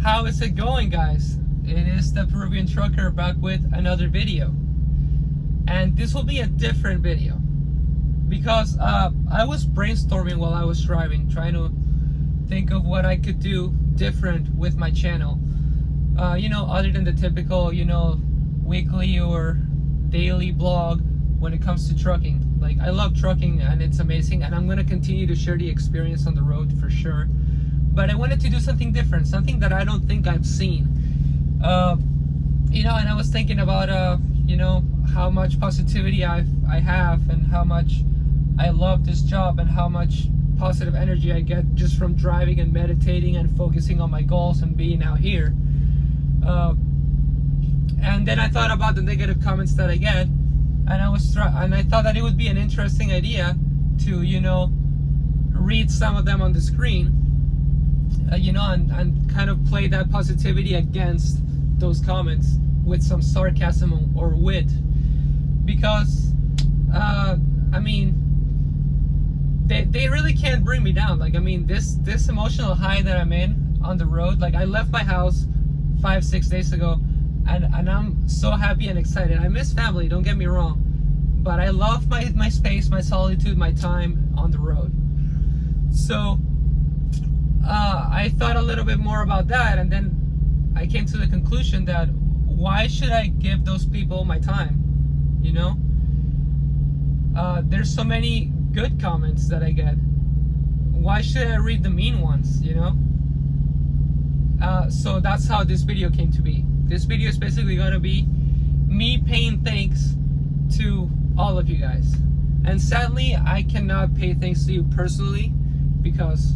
How is it going, guys? It is the Peruvian Trucker back with another video. And this will be a different video because I was brainstorming while I was driving, trying to think of what I could do different with my channel. Other than the typical, weekly or daily blog when it comes to trucking. Like, I love trucking and it's amazing, and I'm gonna continue to share the experience on the road for sure. But I wanted to do something different, something that I don't think I've seen. And I was thinking about, how much positivity I have and how much I love this job and how much positive energy I get just from driving and meditating and focusing on my goals and being out here. And then I thought about the negative comments that I get, and I thought that it would be an interesting idea to, read some of them on the screen. And kind of play that positivity against those comments with some sarcasm or wit, because they really can't bring me down. Like, this emotional high that I'm in on the road, like, I left my house 5-6 days ago, and I'm so happy and excited. I miss family, don't get me wrong, but I love my space, my solitude, my time on the road. So I thought a little bit more about that, and then I came to the conclusion that why should I give those people my time? There's so many good comments that I get. Why should I read the mean ones? So that's how this video came to be. This video is basically going to be me paying thanks to all of you guys. And sadly, I cannot pay thanks to you personally because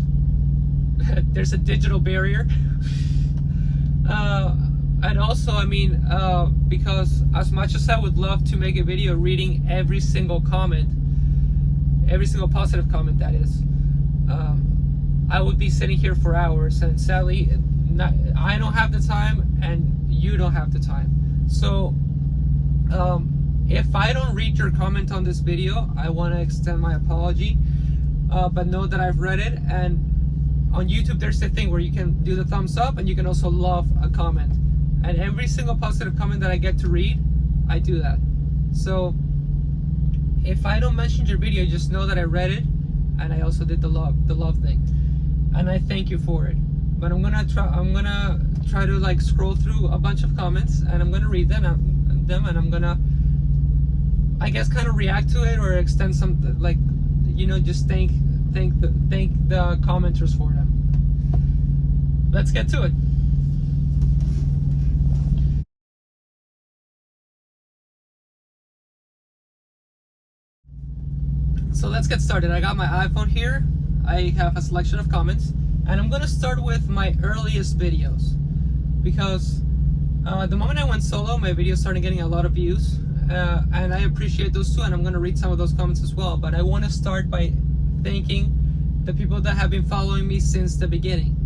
there's a digital barrier. And also, because as much as I would love to make a video reading every single comment, every single positive comment that is, I would be sitting here for hours, and sadly, I don't have the time and you don't have the time. So if I don't read your comment on this video, I want to extend my apology, but know that I've read it. And on YouTube, there's a thing where you can do the thumbs up and you can also love a comment. And every single positive comment that I get to read, I do that. So if I don't mention your video, just know that I read it, and I also did the love thing, and I thank you for it. But I'm gonna try to scroll through a bunch of comments, and I'm gonna read them, and I'm gonna, I guess, kind of react to it or extend some, just thank the commenters for them. Let's get to it. So let's get started. I got my iPhone here. I have a selection of comments, and I'm gonna start with my earliest videos, because the moment I went solo, my videos started getting a lot of views, and I appreciate those too, and I'm gonna read some of those comments as well. But I want to start by thanking the people that have been following me since the beginning,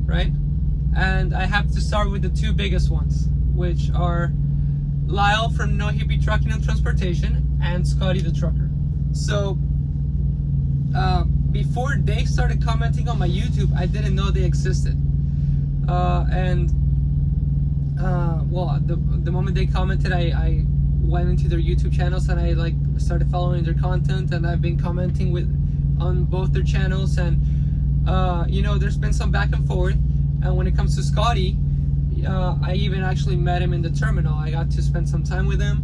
right? And I have to start with the two biggest ones, which are Lyle from No Hippie Trucking and Transportation and Scotty the Trucker. So before they started commenting on my YouTube, I didn't know they existed. The moment they commented, I went into their YouTube channels and I started following their content, and I've been commenting on both their channels, and there's been some back and forth. And when it comes to Scotty, I even actually met him in the terminal. I got to spend some time with him,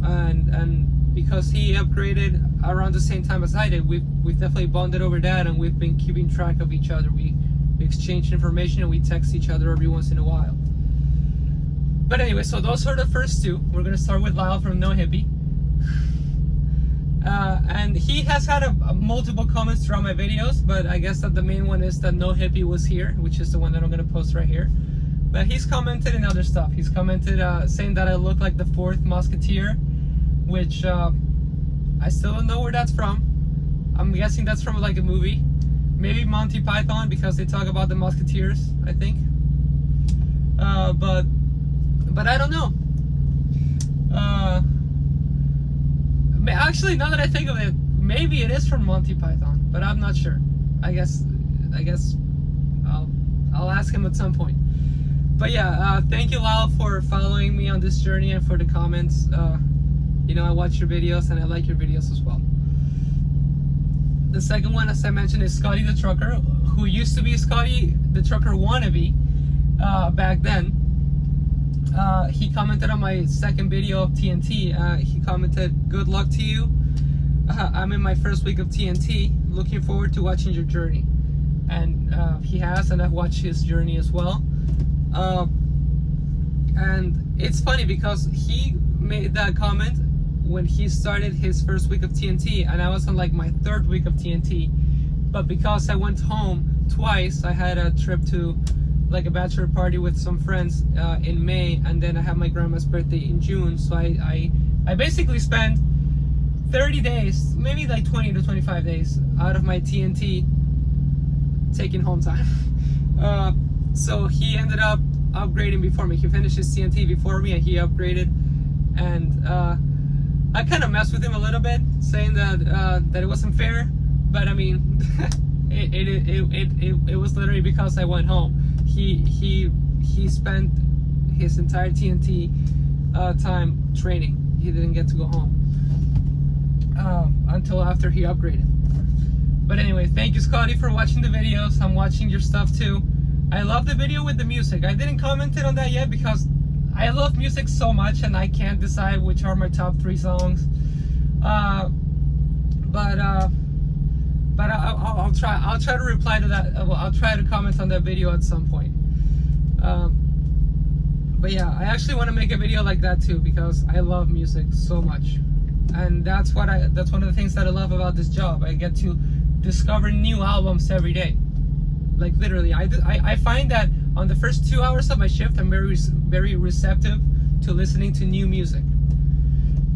and because he upgraded around the same time as I did, we've definitely bonded over that, and we've been keeping track of each other. We exchange information and we text each other every once in a while. But anyway, so those are the first two. We're gonna start with Lyle from No Hippie. And he has had multiple comments throughout my videos, but I guess that the main one is that No Hippie was here, which is the one that I'm gonna post right here. But he's commented in other stuff. He's commented saying that I look like the fourth Musketeer, which I still don't know where that's from. I'm guessing that's from a movie, maybe Monty Python, because they talk about the Musketeers, I think. But I don't know. Actually, now that I think of it, maybe it is from Monty Python, but I'm not sure. I guess I'll ask him at some point. But yeah, thank you, Lyle, for following me on this journey and for the comments. You know, I watch your videos and I like your videos as well. The second one, as I mentioned, is Scotty the Trucker, who used to be Scotty the Trucker wannabe back then. He commented on my second video of TNT. He commented, "Good luck to you. I'm in my first week of TNT. Looking forward to watching your journey." And he has, and I've watched his journey as well. And it's funny because he made that comment when he started his first week of TNT, and I was on like my third week of TNT. But because I went home twice, I had a trip to like a bachelor party with some friends in May, and then I had my grandma's birthday in June. So I basically spent 30 days, maybe like 20 to 25 days out of my TNT taking home time. So he ended up upgrading before me. He finished his TNT before me and he upgraded, and I kind of messed with him a little bit, saying that that it wasn't fair, but I mean it was literally because I went home. He spent his entire TNT time training. He didn't get to go home until after he upgraded. But anyway, thank you, Scotty, for watching the videos. I'm watching your stuff too. I love the video with the music. I didn't comment on that yet because I love music so much and I can't decide which are my top 3 songs. But I'll try to reply to that. Well, I'll try to comment on that video at some point. But yeah, I actually want to make a video like that too because I love music so much, and that's one of the things that I love about this job. I get to discover new albums every day. Like literally, I find that on the first 2 hours of my shift, I'm very receptive to listening to new music,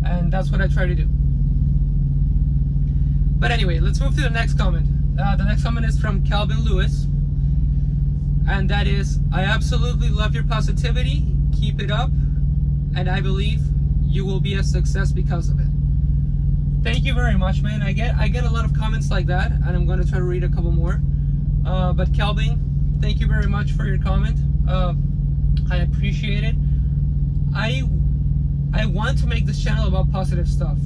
and that's what I try to do. But anyway, let's move to the next comment. The next comment is from Calvin Lewis, and that is, "I absolutely love your positivity. Keep it up, and I believe you will be a success because of it." Thank you very much, man. I get a lot of comments like that, and I'm going to try to read a couple more. But Calvin, thank you very much for your comment. I appreciate it. I want to make this channel about positive stuff,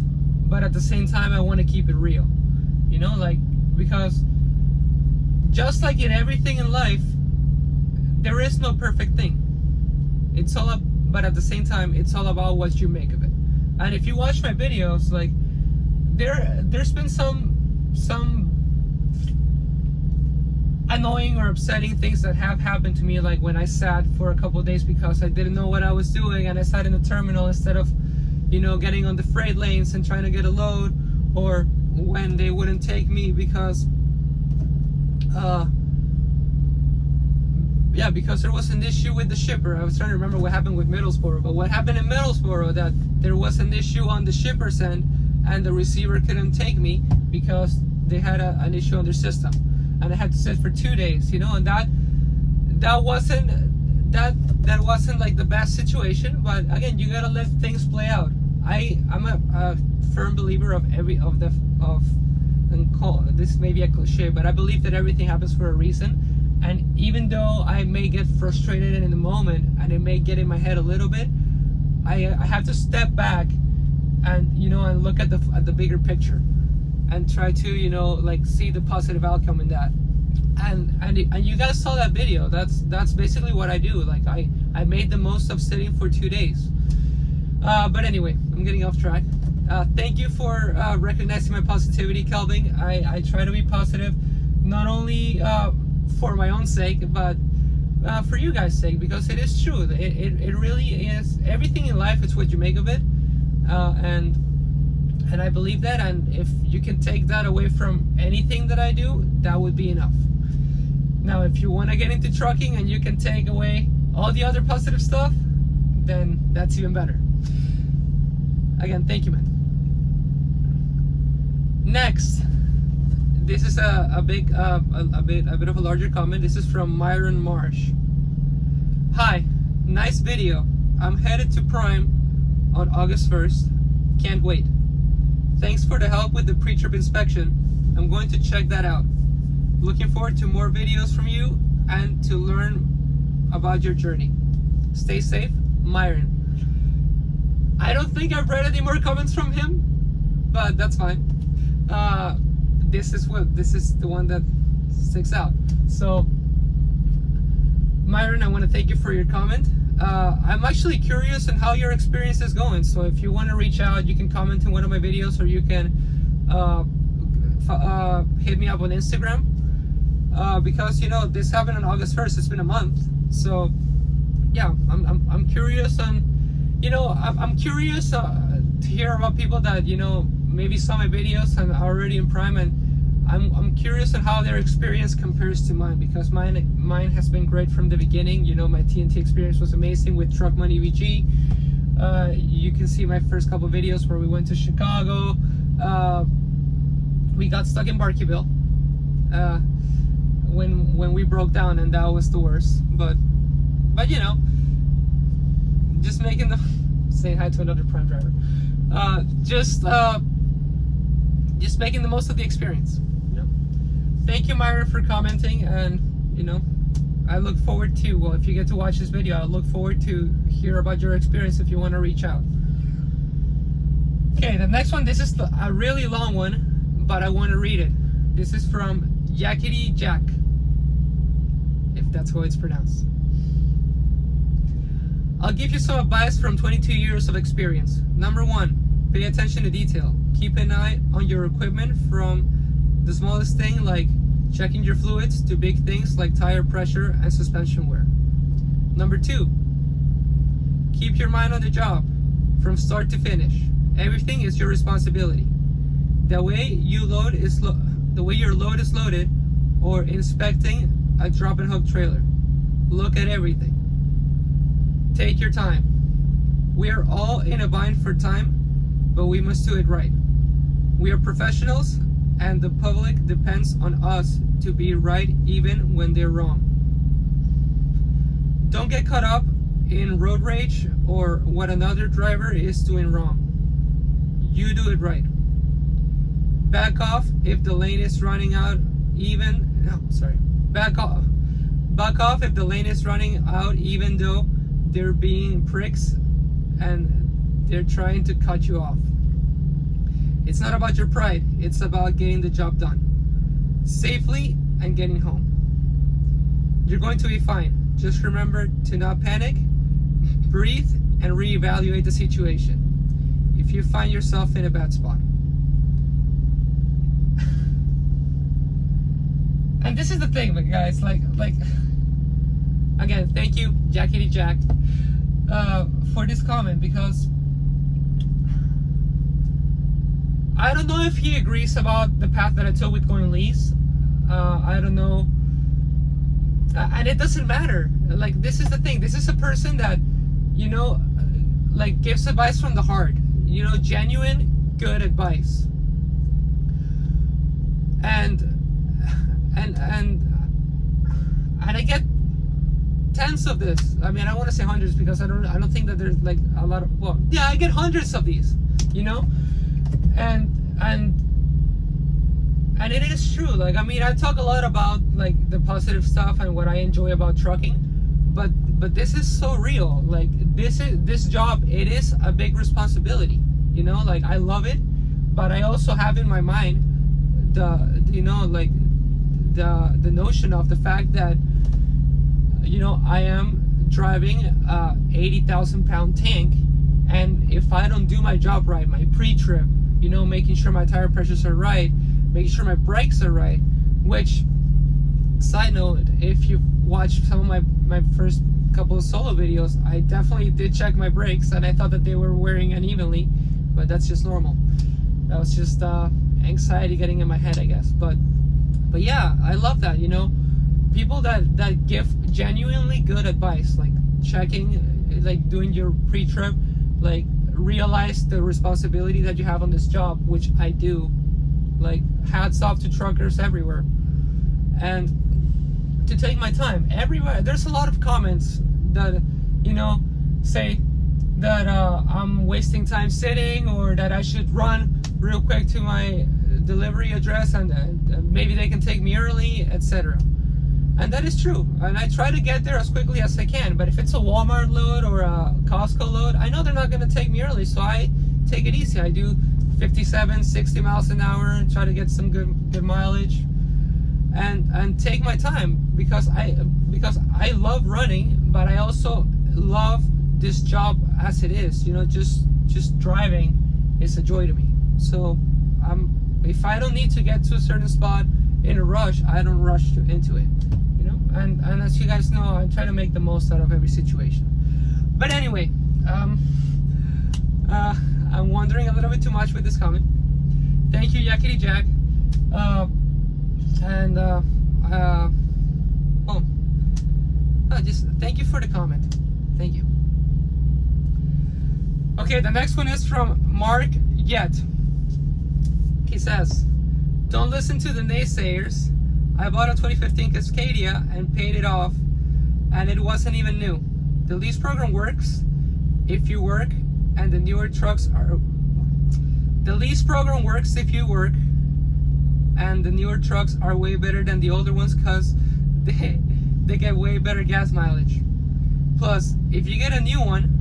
but at the same time, I want to keep it real. You know, like, because just like in everything in life, there is no perfect thing. It's all up, but at the same time, it's all about what you make of it. And if you watch my videos, like, there's been some annoying or upsetting things that have happened to me, like when I sat for a couple of days because I didn't know what I was doing and I sat in the terminal instead of, you know, getting on the freight lanes and trying to get a load, or when they wouldn't take me because because there was an issue with the shipper. I was trying to remember what happened with Middlesboro, but what happened in Middlesboro, that there was an issue on the shipper's end and the receiver couldn't take me because they had an issue on their system, and I had to sit for 2 days, you know, and that wasn't like the best situation. But again, you gotta let things play out. I'm a firm believer and this may be a cliche, but I believe that everything happens for a reason. And even though I may get frustrated in the moment and it may get in my head a little bit, I have to step back and, you know, and look at the bigger picture and try to, you know, like, see the positive outcome in that. And you guys saw that video. That's basically what I do. Like, I made the most of sitting for 2 days. But anyway, I'm getting off track. Thank you for recognizing my positivity, Kelvin. I try to be positive, not only for my own sake, but for you guys' sake, because it is true. It really is. Everything in life is what you make of it, and I believe that. And if you can take that away from anything that I do, that would be enough. Now, if you want to get into trucking and you can take away all the other positive stuff, then that's even better. Again, thank you, man. Next, this is a bit of a larger comment. This is from Myron Marsh. "Hi, nice video. I'm headed to Prime on August 1st. Can't wait. Thanks for the help with the pre-trip inspection. I'm going to check that out. Looking forward to more videos from you and to learn about your journey. Stay safe, Myron. I don't think I've read any more comments from him, but that's fine. This is the one that sticks out. So, Myron, I want to thank you for your comment. I'm actually curious on how your experience is going. So if you want to reach out, you can comment in one of my videos, or you can hit me up on Instagram. Because this happened on August 1st. It's been a month. So yeah, I'm curious on, I'm curious to hear about people that maybe saw my videos and are already in Prime, and I'm curious on how their experience compares to mine, because mine has been great from the beginning. My TNT experience was amazing with Truck Money VG. You can see my first couple videos where we went to Chicago. We got stuck in Barkeyville when we broke down, and that was the worst. But just making the saying hi to another Prime driver. Just making the most of the experience. Thank you, Myra, for commenting, and I look forward to, well, if you get to watch this video, I look forward to hear about your experience if you want to reach out. Okay, the next one, this is a really long one, but I want to read it. This is from Yakety Jack, if that's how it's pronounced. I'll give you some advice from 22 years of experience. Number 1, pay attention to detail. Keep an eye on your equipment, from the smallest thing like checking your fluids to big things like tire pressure and suspension wear. Number 2, keep your mind on the job from start to finish. Everything is your responsibility. The way your load is loaded, or inspecting a drop and hook trailer. Look at everything. Take your time. We are all in a bind for time, but we must do it right. We are professionals, and the public depends on us to be right even when they're wrong. Don't get caught up in road rage or what another driver is doing wrong. You do it right. Back off if the lane is running out Back off if the lane is running out, even though they're being pricks and they're trying to cut you off. It's not about your pride, it's about getting the job done safely and getting home. You're going to be fine. Just remember to not panic, breathe, and reevaluate the situation if you find yourself in a bad spot. And this is the thing, guys, like again, thank you, Yakety Jack, for this comment, because I don't know if he agrees about the path that I took with going Lease. I don't know, and it doesn't matter. Like, this is the thing. This is a person that, gives advice from the heart. Genuine, good advice. And I get tens of this. I mean, I want to say hundreds, because I don't think that there's like a lot of, well, yeah, I get hundreds of these, and it is true. Like, I mean, I talk a lot about like the positive stuff and what I enjoy about trucking, but this is so real. Like, this job, it is a big responsibility. Like, I love it, but I also have in my mind the notion of the fact that I am driving a 80,000 pound tank, and if I don't do my job right, my pre-trip, making sure my tire pressures are right, making sure my brakes are right, which, side note, if you watched some of my first couple of solo videos, I definitely did check my brakes, and I thought that they were wearing unevenly, but that's just normal. That was just anxiety getting in my head, I guess. But yeah, I love that, people that give genuinely good advice, like checking, like doing your pre-trip, like realize the responsibility that you have on this job, which I do. Like, hats off to truckers everywhere. And to take my time everywhere. There's a lot of comments that say that I'm wasting time sitting, or that I should run real quick to my delivery address and maybe they can take me early, etc. And that is true. And I try to get there as quickly as I can. But if it's a Walmart load or a Costco load, I know they're not going to take me early. So I take it easy. I do 57, 60 miles an hour and try to get some good mileage. And take my time because I love running, but I also love this job as it is. You know, just driving is a joy to me. So if I don't need to get to a certain spot in a rush, I don't rush into it. You know, and as you guys know, I try to make the most out of every situation. But anyway, I'm wondering a little bit too much with this comment. Thank you, Yakety Jack. Just thank you for the comment. Thank you. Okay, the next one is from Mark Yet. He says, don't listen to the naysayers. I bought a 2015 Cascadia and paid it off, and it wasn't even new. The lease program works if you work, and the newer trucks are... The lease program works if you work, and the newer trucks are way better than the older ones because they get way better gas mileage. Plus, if you get a new one,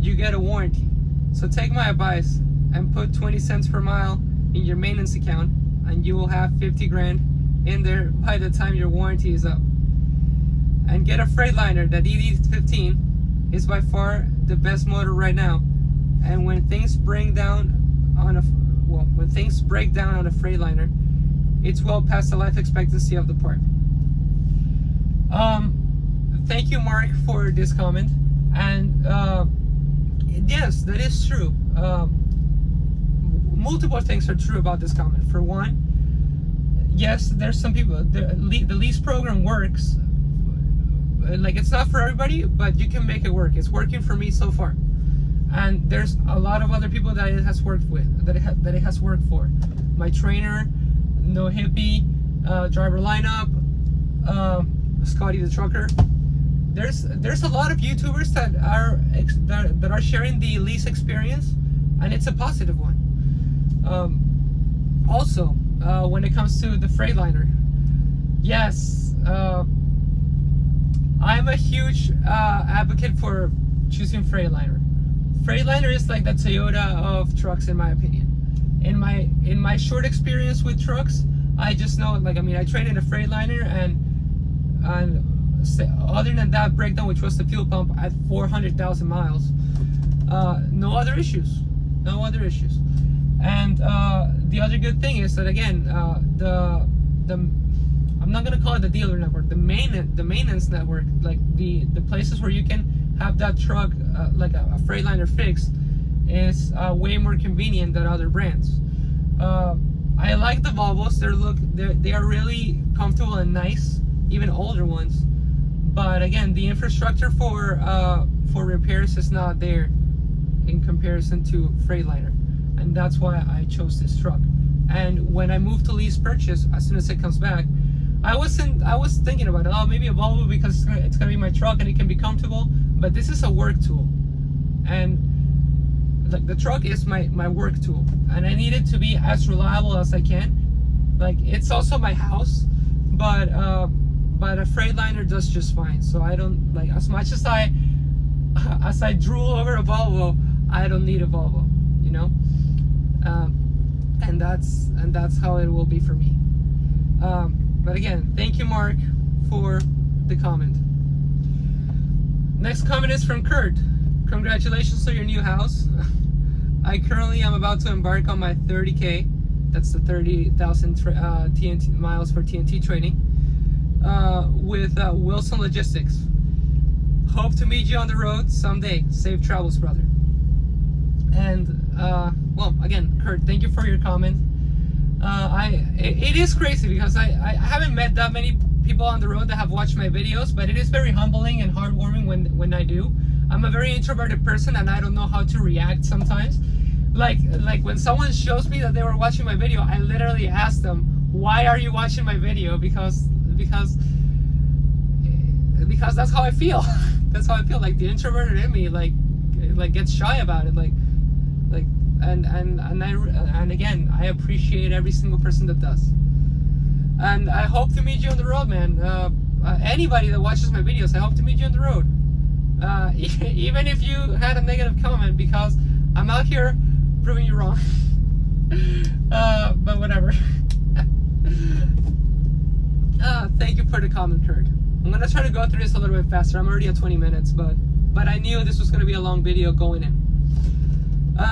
you get a warranty. So take my advice and put 20 cents per mile in your maintenance account, and you will have 50 grand in there by the time your warranty is up. And get a Freightliner. That ED15 is by far the best motor right now. And when things break down on a Freightliner, it's well past the life expectancy of the part. Thank you, Mark, for this comment. And yes, that is true. Multiple things are true about this comment. For one, yes, there's some people, the lease program works. Like, it's not for everybody, but you can make it work. It's working for me so far. And there's a lot of other people that it has worked with, that it has worked for. My trainer, No Hippie, driver lineup, Scotty the trucker. There's a lot of YouTubers that are sharing the lease experience, and it's a positive one. Also, when it comes to the Freightliner, yes, I'm a huge advocate for choosing Freightliner. Freightliner is like the Toyota of trucks, in my opinion. In my short experience with trucks, I just know, like, I mean, I trained in a Freightliner, and other than that breakdown, which was the fuel pump at 400,000 miles, no other issues. And the other good thing is that, again, I'm not gonna call it the dealer network, the maintenance network, like the places where you can have that truck, like a Freightliner fixed, is way more convenient than other brands. I like the Volvos. They are really comfortable and nice, even older ones. But again, the infrastructure for repairs is not there in comparison to Freightliner, and that's why I chose this truck. And when I moved to lease purchase, as soon as it comes back, I was thinking about it. Oh, maybe a Volvo because it's gonna be my truck and it can be comfortable. But this is a work tool, and like the truck is my work tool, and I need it to be as reliable as I can. Like, it's also my house, but a Freightliner does just fine. So I don't, like, as much as I drool over a Volvo, I don't need a Volvo, you know. And that's how it will be for me. But again, thank you, Mark, for the comment. Next comment is from Kurt. Congratulations on your new house. I currently am about to embark on my 30K. That's the 30,000 TNT miles for TNT training with Wilson Logistics. Hope to meet you on the road someday. Safe travels, brother. And well, again, Kurt, thank you for your comment. It is crazy because I haven't met that many people on the road that have watched my videos, but it is very humbling and heartwarming when I do. I'm a very introverted person, and I don't know how to react sometimes. Like when someone shows me that they were watching my video, I literally ask them, why are you watching my video? Because that's how I feel. That's how I feel. Like, the introverted in me like gets shy about it. And again, I appreciate every single person that does. And I hope to meet you on the road, man. anybody that watches my videos, I hope to meet you on the road. Even if you had a negative comment, because I'm out here proving you wrong. But whatever. Thank you for the comment, Kurt. I'm gonna try to go through this a little bit faster. I'm already at 20 minutes, but I knew this was gonna be a long video going in.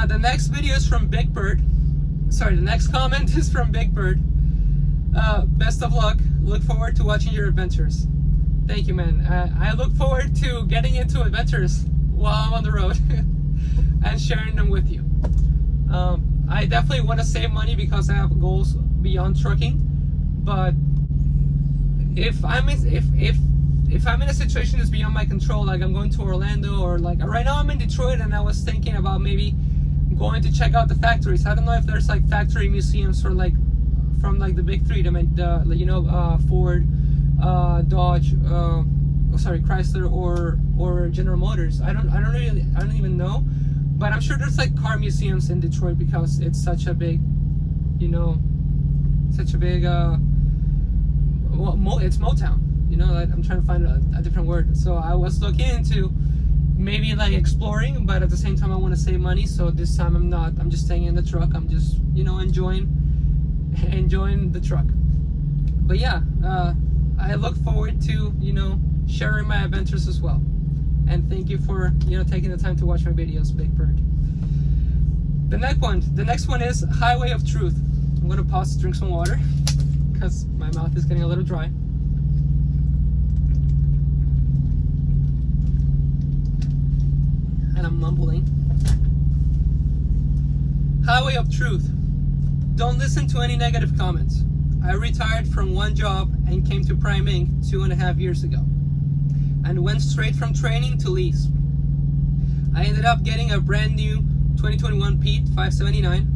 The next video is from Big Bird. Sorry, the next comment is from Big Bird. Best of luck. Look forward to watching your adventures. Thank you, man. I look forward to getting into adventures while I'm on the road and sharing them with you. I definitely want to save money because I have goals beyond trucking. But if I'm in a situation that's beyond my control, like I'm going to Orlando, or like right now I'm in Detroit, and I was thinking about maybe going to check out the factories. I don't know if there's like factory museums for like from like the big three, Ford, Dodge, Chrysler, or General Motors. I don't even know, but I'm sure there's like car museums in Detroit because it's such a big, it's Motown. I'm trying to find a different word. So I was looking into maybe like exploring, but at the same time I want to save money. So this time I'm not. I'm just staying in the truck. I'm just enjoying the truck. But yeah, I look forward to sharing my adventures as well. And thank you for taking the time to watch my videos, Big Bird. The next one is Highway of Truth. I'm gonna pause to drink some water because my mouth is getting a little dry. And I'm mumbling. Highway of Truth. Don't listen to any negative comments. I retired from one job and came to Prime Inc. 2.5 years ago, and went straight from training to Lease. I ended up getting a brand new 2021 Pete 579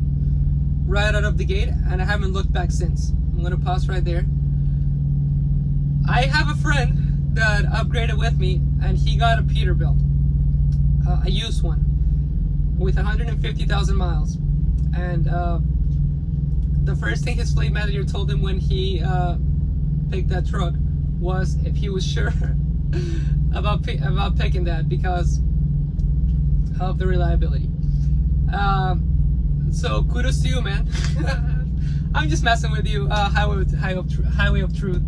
right out of the gate, and I haven't looked back since. I'm gonna pause right there. I have a friend that upgraded with me, and he got a Peterbilt, a used one, with 150,000 miles. And the first thing his fleet manager told him when he picked that truck was if he was sure about picking that because of the reliability. So kudos to you, man. I'm just messing with you. Highway of Truth.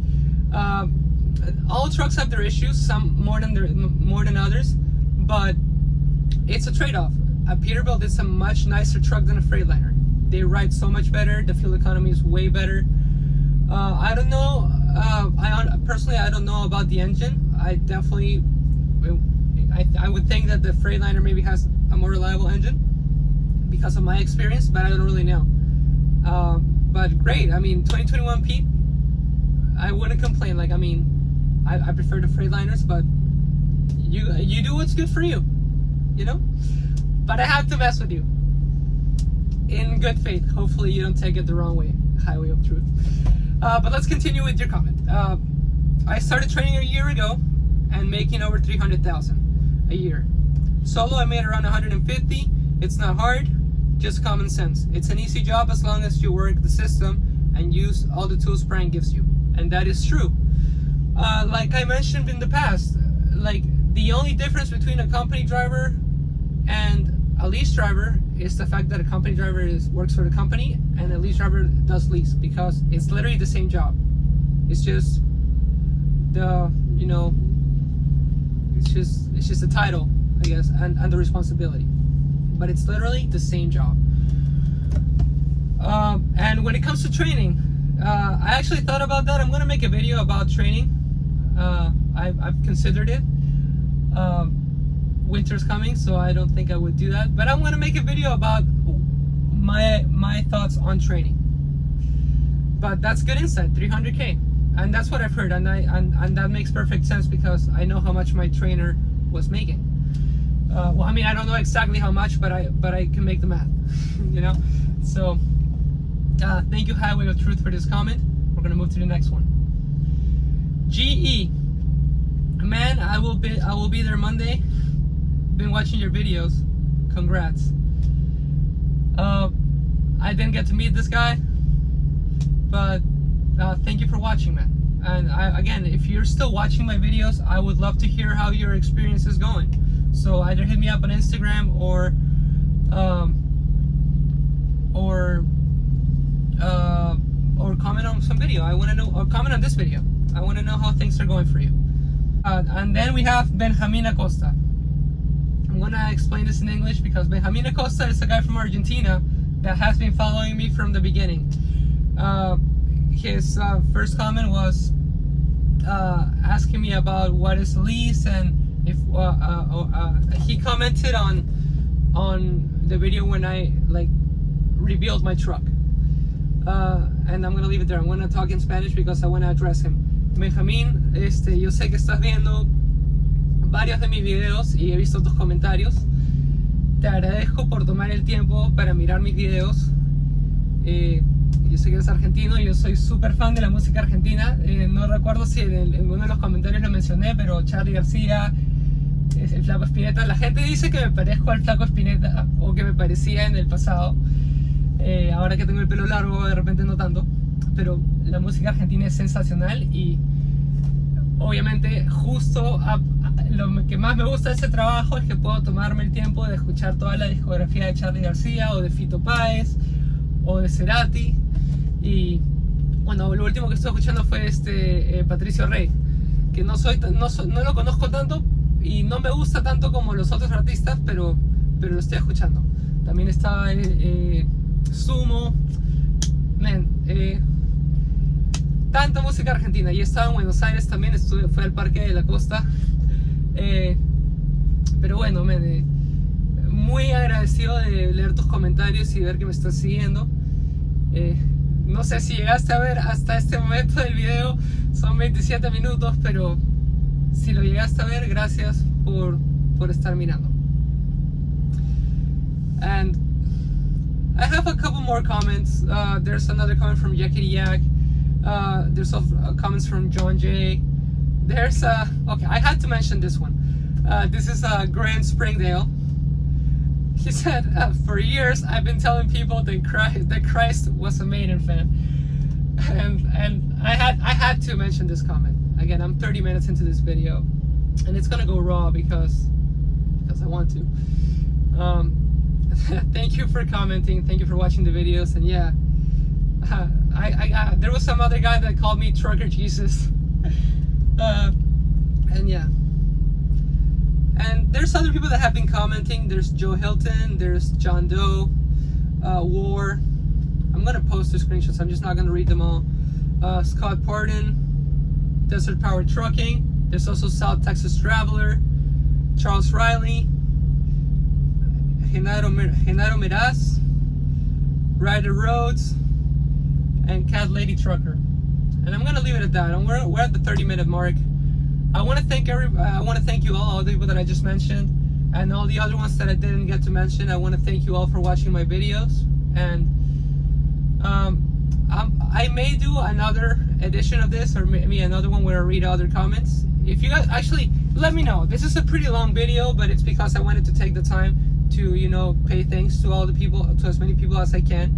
All trucks have their issues, some more than others, but it's a trade-off. A Peterbilt is a much nicer truck than a Freightliner. They ride so much better. The fuel economy is way better. I don't know. Personally, I don't know about the engine. I would think that the Freightliner maybe has a more reliable engine because of my experience, but I don't really know. But great. I mean, 2021 Pete, I wouldn't complain. Like, I mean, I prefer the Freightliners, but you do what's good for you, But I have to mess with you. In good faith. Hopefully you don't take it the wrong way. Highway of Truth. But let's continue with your comment. I started training a year ago and making over 300,000 a year. Solo I made around 150. It's not hard, just common sense. It's an easy job as long as you work the system and use all the tools Brian gives you. And that is true. Like I mentioned in the past, like the only difference between a company driver and a lease driver is the fact that a company driver works for the company and a lease driver does lease, because it's literally the same job. It's just it's just the title, I guess, and the responsibility, but it's literally the same job. And when it comes to training, I actually thought about that. I'm gonna make a video about training. I've considered it. Winter's coming, so I don't think I would do that, but I'm gonna make a video about my thoughts on training. But that's good insight. 300K, and that's what I've heard, and that makes perfect sense because I know how much my trainer was making. Well, I mean, I don't know exactly how much, but I can make the math. So thank you, Highway of Truth, for this comment. We're gonna move to the next one. GE, man, I will be there Monday. Been watching your videos. Congrats. I didn't get to meet this guy, but thank you for watching, man. And again, if you're still watching my videos, I would love to hear how your experience is going. So either hit me up on Instagram or comment on some video. I want to know, or comment on this video. I want to know how things are going for you. And then we have Benjamin Acosta. I'm gonna explain this in English because Benjamin Acosta is a guy from Argentina that has been following me from the beginning. His first comment was asking me about what is Lease, and if he commented on the video when I revealed my truck. And I'm gonna leave it there. I'm gonna talk in Spanish because I want to address him. Benjamín, yo sé que estás viendo varios de mis videos y he visto tus comentarios. Te agradezco por tomar el tiempo para mirar mis videos. Yo sé que eres argentino y yo soy súper fan de la música argentina. No recuerdo si en uno de los comentarios lo mencioné, pero Charly García, el Flaco Spinetta. La gente dice que me parezco al Flaco Spinetta o que me parecía en el pasado. Ahora que tengo el pelo largo, de repente no tanto. Pero la música argentina es sensacional y obviamente justo lo que más me gusta de ese trabajo es que puedo tomarme el tiempo de escuchar toda la discografía de Charly García o de Fito Páez o de Cerati. Y bueno, lo último que estoy escuchando fue Patricio Rey, que no lo conozco tanto y no me gusta tanto como los otros artistas, pero lo estoy escuchando. También está Sumo, tanta música argentina. Y estaba en Buenos Aires también, fue al Parque de la Costa. Pero bueno, muy agradecido de leer tus comentarios y ver que me estás siguiendo. No sé si llegaste a ver hasta este momento del video, son 27 minutos, pero si lo llegaste a ver, gracias por estar mirando. And I have a couple more comments. There's another comment from Yakety Yak. There's also comments from John J. There's okay, I had to mention this one. This is Grant Springdale. He said, for years I've been telling people that Christ was a Maiden fan, and I had to mention this comment. Again, I'm 30 minutes into this video, and it's gonna go raw because I want to. Thank you for commenting. Thank you for watching the videos, and yeah, there was some other guy that called me Trucker Jesus, and yeah. And there's other people that have been commenting. There's Joe Hilton, there's John Doe, War. I'm gonna post the screenshots, I'm just not gonna read them all. Scott Pardon, Desert Power Trucking. There's also South Texas Traveler, Charles Riley, Genaro Miraz, Ryder Rhodes, and Cat Lady Trucker. And I'm gonna leave it at that. And we're at the 30-minute mark. I want to thank you all the people that I just mentioned, and all the other ones that I didn't get to mention. I want to thank you all for watching my videos, and I may do another edition of this, or maybe another one where I read other comments. If you guys actually let me know. This is a pretty long video, but it's because I wanted to take the time to, you know, pay thanks to all the people, to as many people as I can.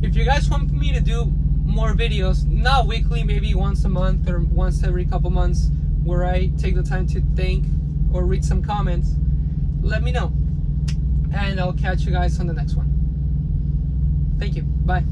If you guys want me to do more videos, not weekly, maybe once a month or once every couple months, where I take the time to think or read some comments, let me know. And I'll catch you guys on the next one. Thank you. Bye.